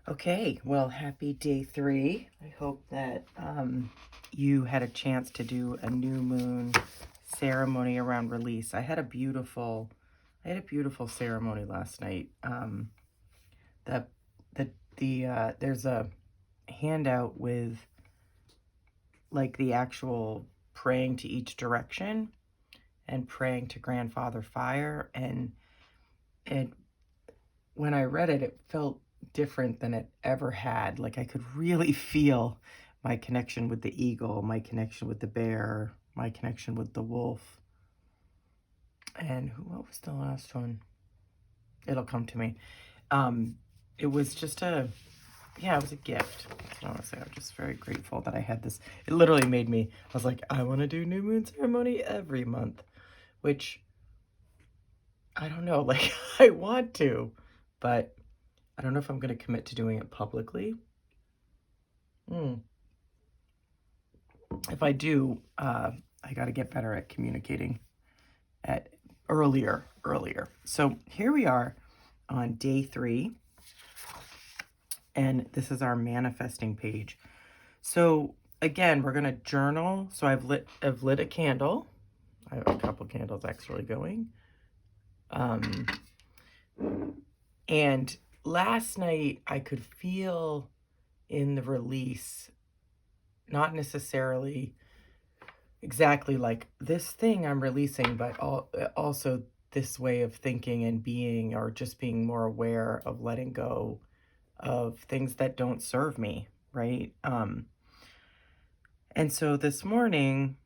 Okay, well, happy day 3. I hope that you had a chance to do a new moon ceremony around release. I had a beautiful ceremony last night. The there's a handout with like the actual praying to each direction and praying to Grandfather Fire, and it when I read it, it felt different than it ever had. Like I could really feel my connection with the eagle, my connection with the bear, my connection with the wolf. And what was the last one? It'll come to me. Um, it was just it was a gift. That's what I want to say. I'm just very grateful that I had this. It literally made me, I was like, I want to do new moon ceremony every month, which I don't know, like I want to, but I don't know if I'm going to commit to doing it publicly. If I do, I got to get better at communicating at earlier. So here we are on day 3, and this is our manifesting page. So again, we're gonna journal. So I've lit a candle. I have a couple candles actually going. And last night I could feel in the release, not necessarily exactly like this thing I'm releasing, but also this way of thinking and being, or just being more aware of letting go of things that don't serve me, right? And so this morning,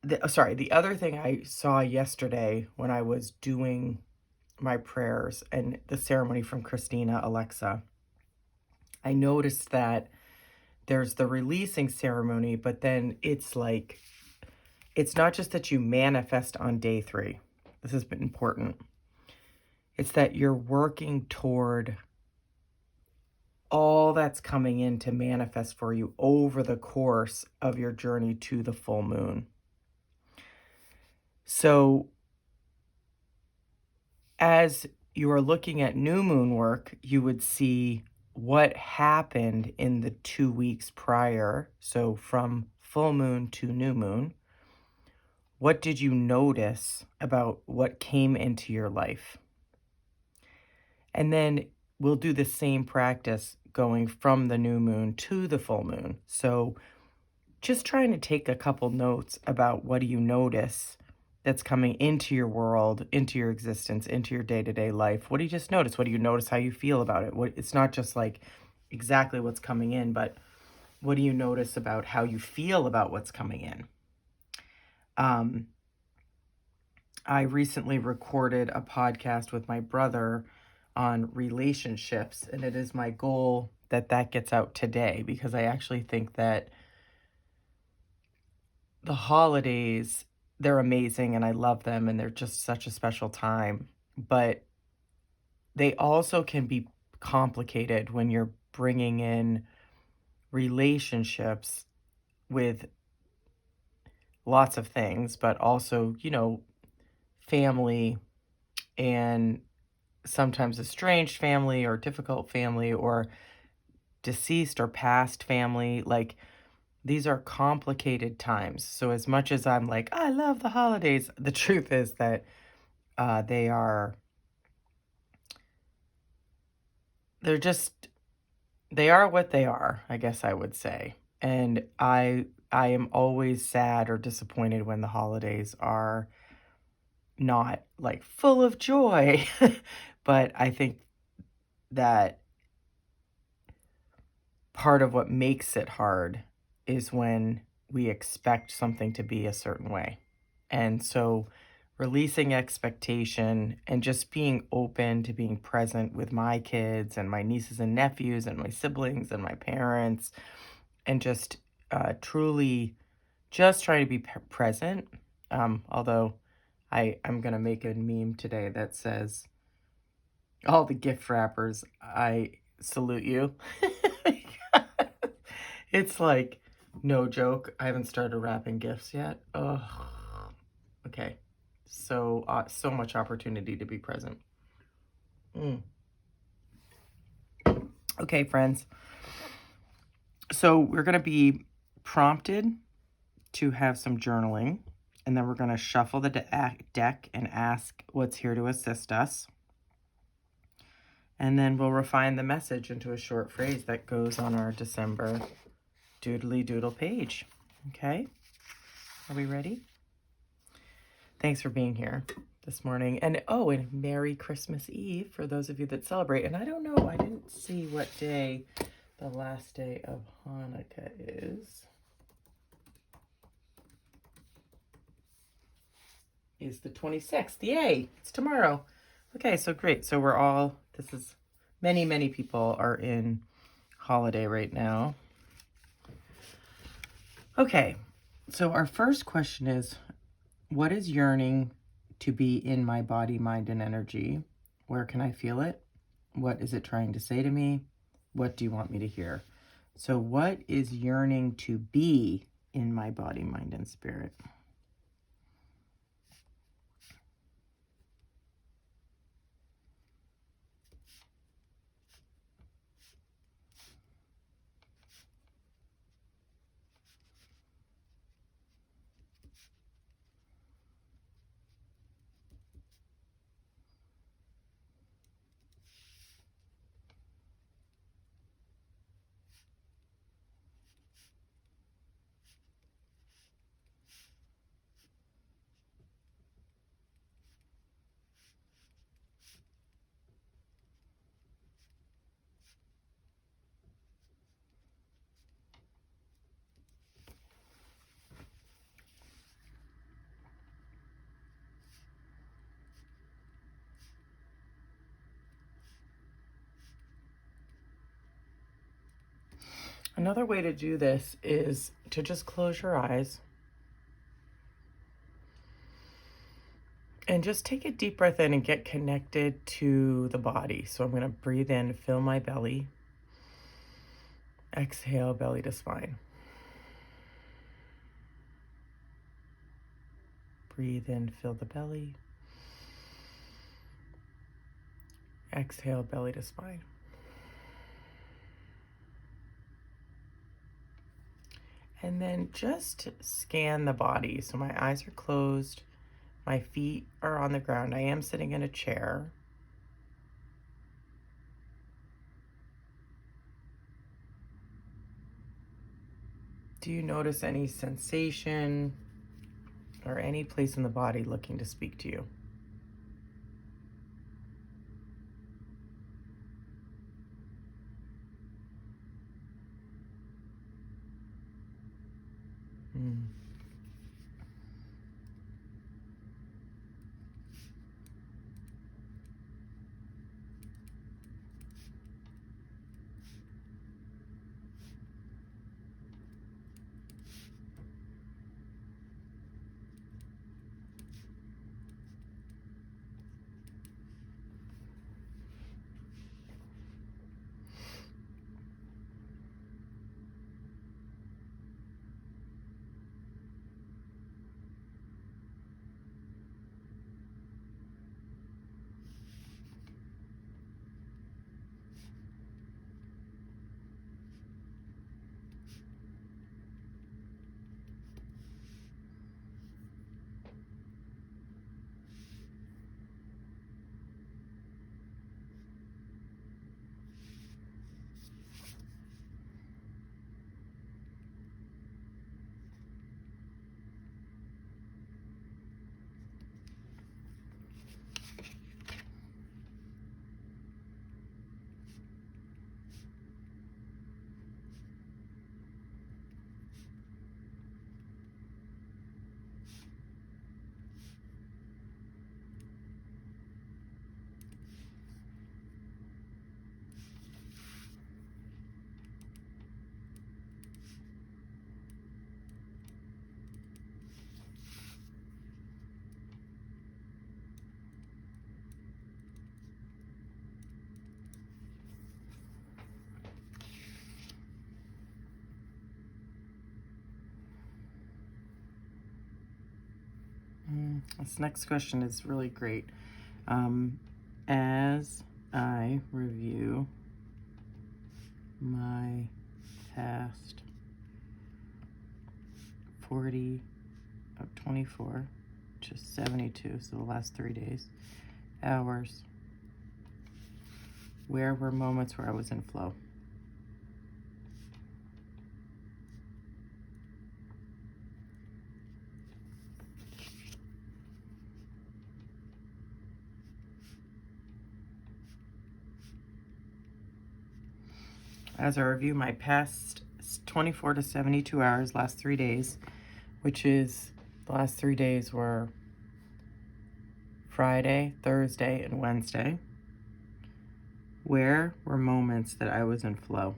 the other thing I saw yesterday when I was doing my prayers and the ceremony from Christina Alexa, I noticed that there's the releasing ceremony, but then it's like, it's not just that you manifest on day 3. This has been important. It's that you're working toward all that's coming in to manifest for you over the course of your journey to the full moon. So as you are looking at new moon work, you would see what happened in the 2 weeks prior. So from full moon to new moon, what did you notice about what came into your life? And then we'll do the same practice going from the new moon to the full moon. So just trying to take a couple notes about what do you notice that's coming into your world, into your existence, into your day-to-day life. What do you just notice? What do you notice how you feel about it? It's not just like exactly what's coming in, but what do you notice about how you feel about what's coming in? I recently recorded a podcast with my brother on relationships, and it is my goal that that gets out today, because I actually think that the holidays, they're amazing and I love them and they're just such a special time, but they also can be complicated when you're bringing in relationships with lots of things, but also, family, and sometimes estranged family or difficult family or deceased or past family. Like, these are complicated times. So as much as I'm like, I love the holidays, the truth is that they are, they're just, they are what they are, I guess I would say. And I am always sad or disappointed when the holidays are not like full of joy. But I think that part of what makes it hard is when we expect something to be a certain way. And so releasing expectation and just being open to being present with my kids and my nieces and nephews and my siblings and my parents, and just truly just trying to be present. Although I'm going to make a meme today that says, all the gift wrappers, I salute you. It's like, no joke. I haven't started wrapping gifts yet. Oh, okay. So, so much opportunity to be present. Okay, friends. So we're going to be prompted to have some journaling, and then we're going to shuffle the deck and ask what's here to assist us. And then we'll refine the message into a short phrase that goes on our December Doodly Doodle page. Okay? Are we ready? Thanks for being here this morning. And and Merry Christmas Eve for those of you that celebrate. And I don't know, I didn't see what day the last day of Hanukkah is. Is the 26th. Yay! It's tomorrow. Okay, so great. So many people are in holiday right now. Okay, so our first question is, what is yearning to be in my body, mind, and energy? Where can I feel it? What is it trying to say to me? What do you want me to hear? So what is yearning to be in my body, mind, and spirit? Another way to do this is to just close your eyes and just take a deep breath in and get connected to the body. So I'm going to breathe in, fill my belly. Exhale, belly to spine. Breathe in, fill the belly. Exhale, belly to spine. And then just scan the body. So my eyes are closed. My feet are on the ground. I am sitting in a chair. Do you notice any sensation or any place in the body looking to speak to you? Mm. This next question is really great. As I review my past 40 of 24, which is 72, so the last 3 days, hours, where were moments where I was in flow? As I review my past 24 to 72 hours, last 3 days, which is the last 3 days were Friday, Thursday, and Wednesday. Where were moments that I was in flow?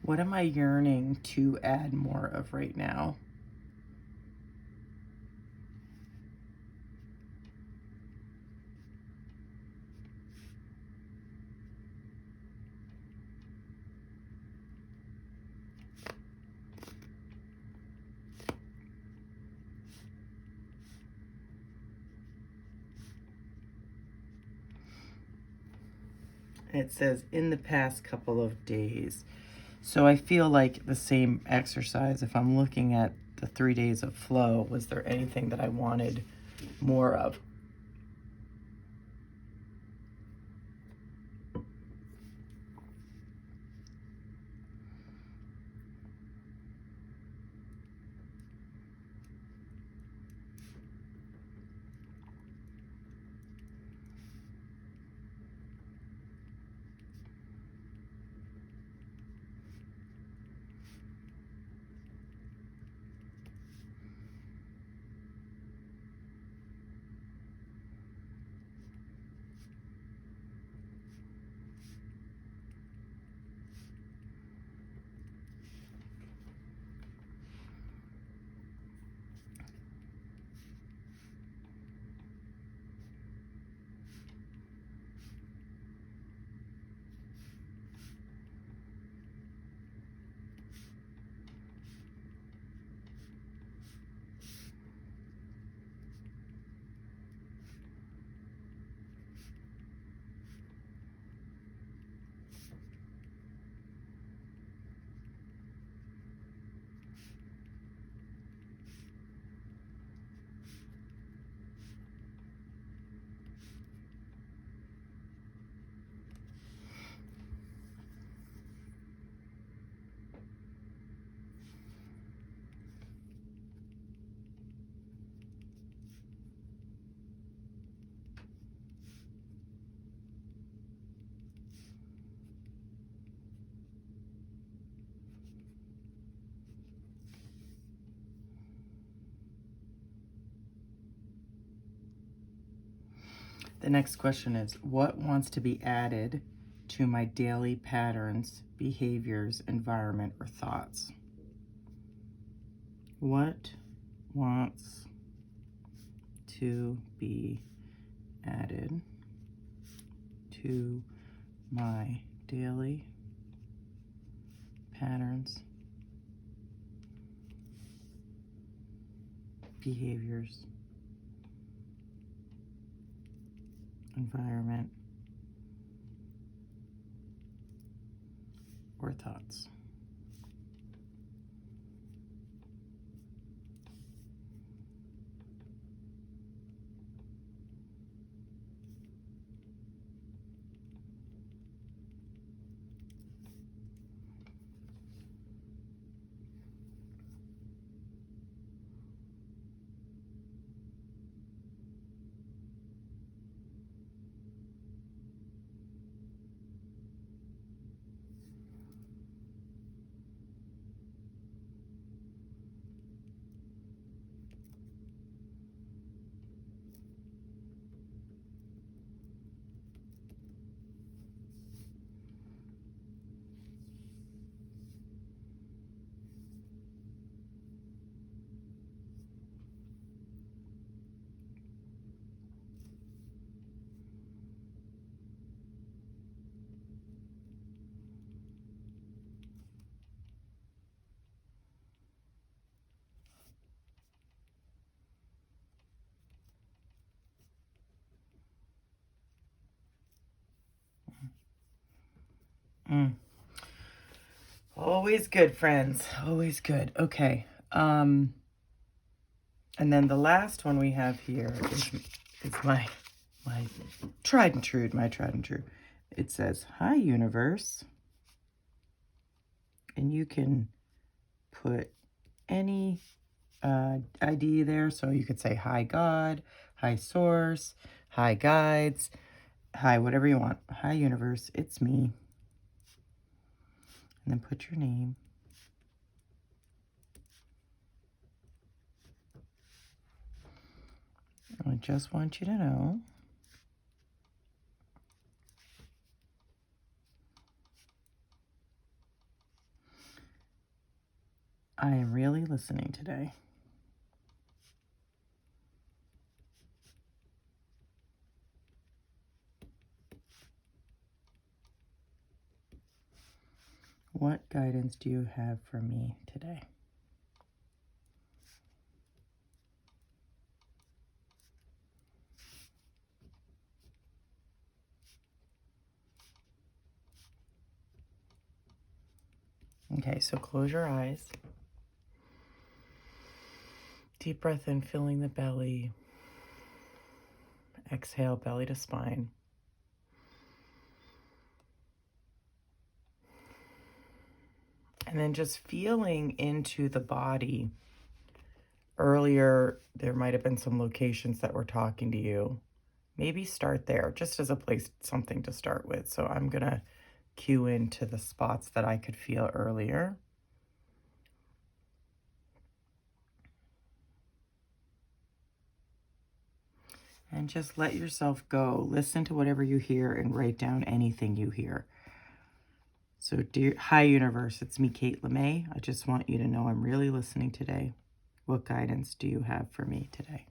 What am I yearning to add more of right now? It says in the past couple of days. So I feel like the same exercise, if I'm looking at the 3 days of flow, was there anything that I wanted more of? The next question is, what wants to be added to my daily patterns, behaviors, environment, or thoughts? What wants to be added to my daily patterns, behaviors, environment, or thoughts? Mm. Always good, friends. Always good. Okay. And then the last one we have here is my tried and true, It says, "Hi, universe." And you can put any ID there. So you could say, "Hi, God," "Hi, source," "Hi, guides," "Hi," whatever you want. "Hi, universe, it's me." And then put your name. I just want you to know I am really listening today. What guidance do you have for me today? Okay, so close your eyes. Deep breath in, filling the belly. Exhale, belly to spine. And then just feeling into the body. Earlier, there might have been some locations that were talking to you. Maybe start there, just as a place, something to start with. So I'm going to cue into the spots that I could feel earlier. And just let yourself go. Listen to whatever you hear and write down anything you hear. So, dear, hi, universe. It's me, Kate Lemay. I just want you to know I'm really listening today. What guidance do you have for me today?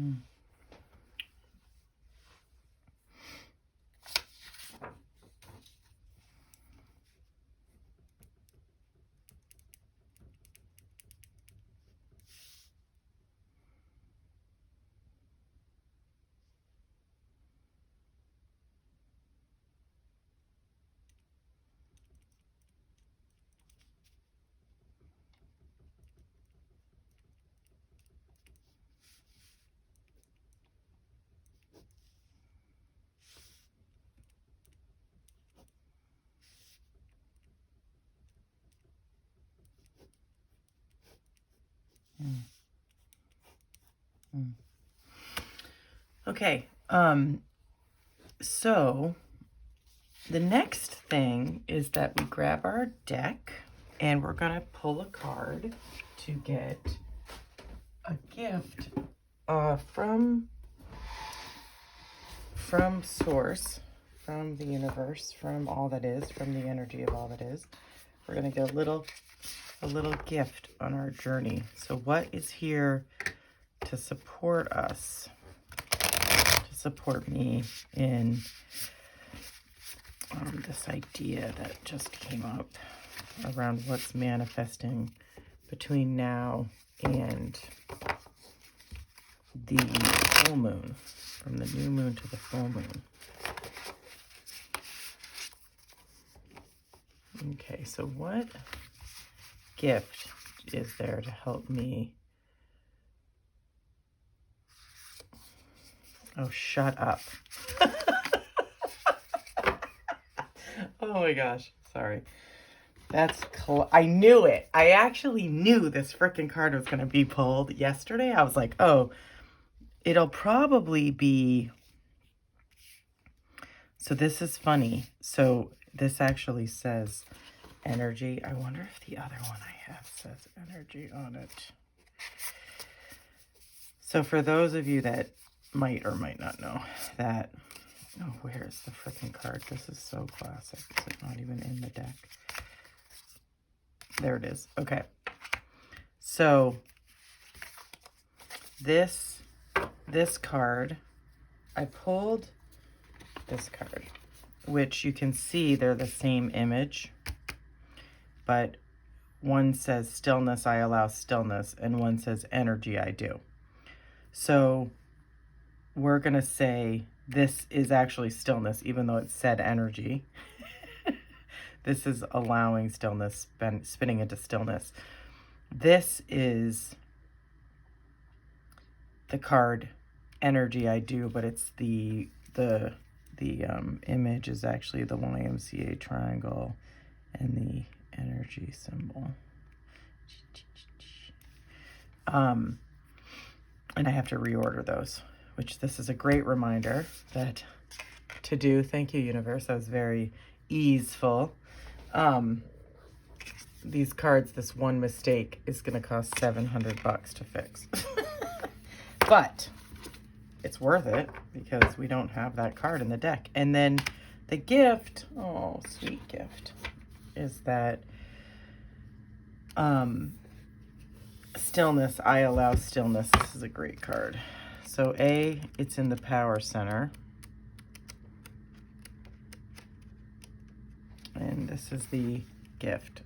Mm. Mm. Mm. Okay, so the next thing is that we grab our deck and we're gonna pull a card to get a gift from source, from the universe, from all that is, from the energy of all that is. We're gonna get a little gift on our journey. So what is here to support us, to support me in this idea that just came up around what's manifesting between now and the full moon, from the new moon to the full moon. Okay, so what gift is there to help me? Oh, shut up. Oh my gosh, sorry. I knew it. I actually knew this freaking card was going to be pulled yesterday. I was like, oh, it'll probably be... So this is funny. So this actually says energy. I wonder if the other one I have says energy on it. So for those of you that might or might not know that... Oh, where's the freaking card? This is so classic. Is it not even in the deck? There it is. Okay. So this card, I pulled this card, which you can see they're the same image, but one says stillness, I allow stillness, and one says energy, I do. So we're going to say this is actually stillness, even though it said energy. This is allowing stillness, spinning into stillness. This is the card energy, I do, but it's the image is actually the YMCA triangle and the energy symbol. And I have to reorder those, which this is a great reminder that to do. Thank you, universe. That was very easeful. These cards, this one mistake is going to cost $700 to fix. But it's worth it because we don't have that card in the deck. And then the gift, oh, sweet gift, is that stillness, I allow stillness. This is a great card. So it's in the power center. And this is the gift.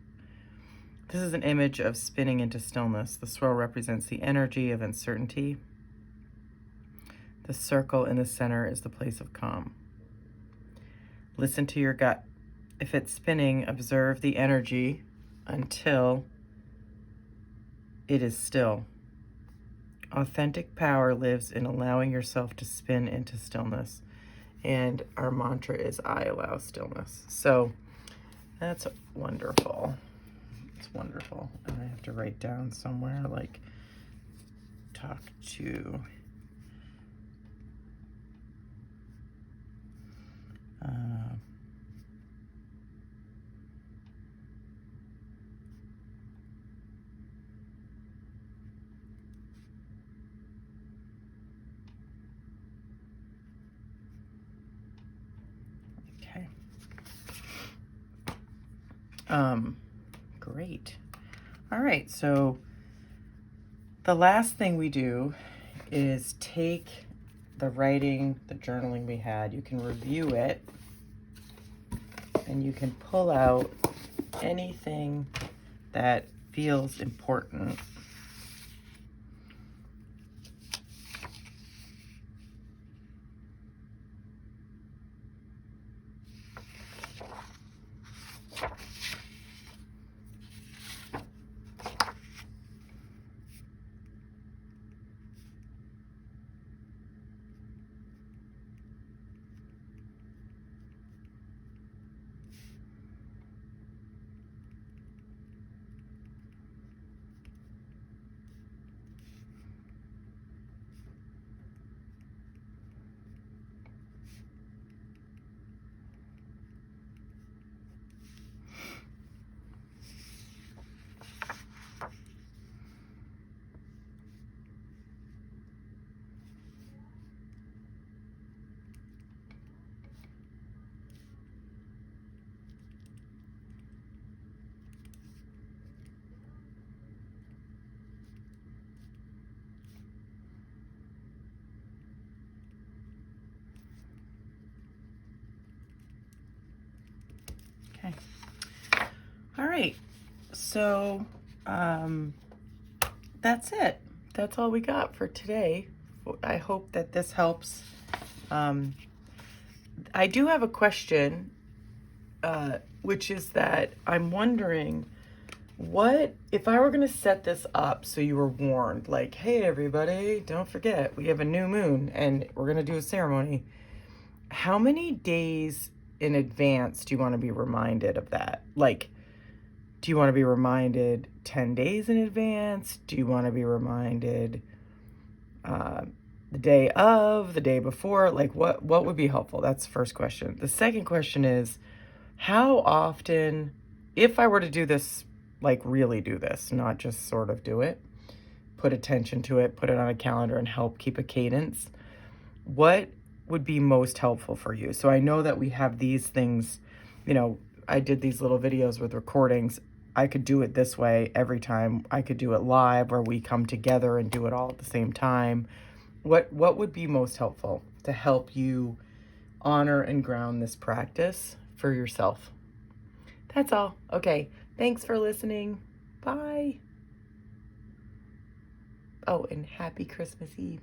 This is an image of spinning into stillness. The swirl represents the energy of uncertainty. The circle in the center is the place of calm. Listen to your gut. If it's spinning, observe the energy until it is still. Authentic power lives in allowing yourself to spin into stillness. And our mantra is, I allow stillness. So that's wonderful. It's wonderful. And I have to write down somewhere, like, talk to... okay. Great. All right, so the last thing we do is take the writing, the journaling we had, you can review it, and you can pull out anything that feels important. Okay. All right. So that's it. That's all we got for today. I hope that this helps. I do have a question, which is that I'm wondering, what if I were going to set this up so you were warned, like, hey, everybody, don't forget, we have a new moon and we're going to do a ceremony. How many days in advance do you want to be reminded of that? Like, do you want to be reminded 10 days in advance? Do you want to be reminded the day of, the day before? Like, what would be helpful? That's the first question. The second question is, how often, if I were to do this, like really do this, not just sort of do it, put attention to it, put it on a calendar and help keep a cadence, what would be most helpful for you? So I know that we have these things, I did these little videos with recordings. I could do it this way every time. I could do it live where we come together and do it all at the same time. What would be most helpful to help you honor and ground this practice for yourself? That's all. Okay. Thanks for listening. Bye. Oh, and happy Christmas Eve.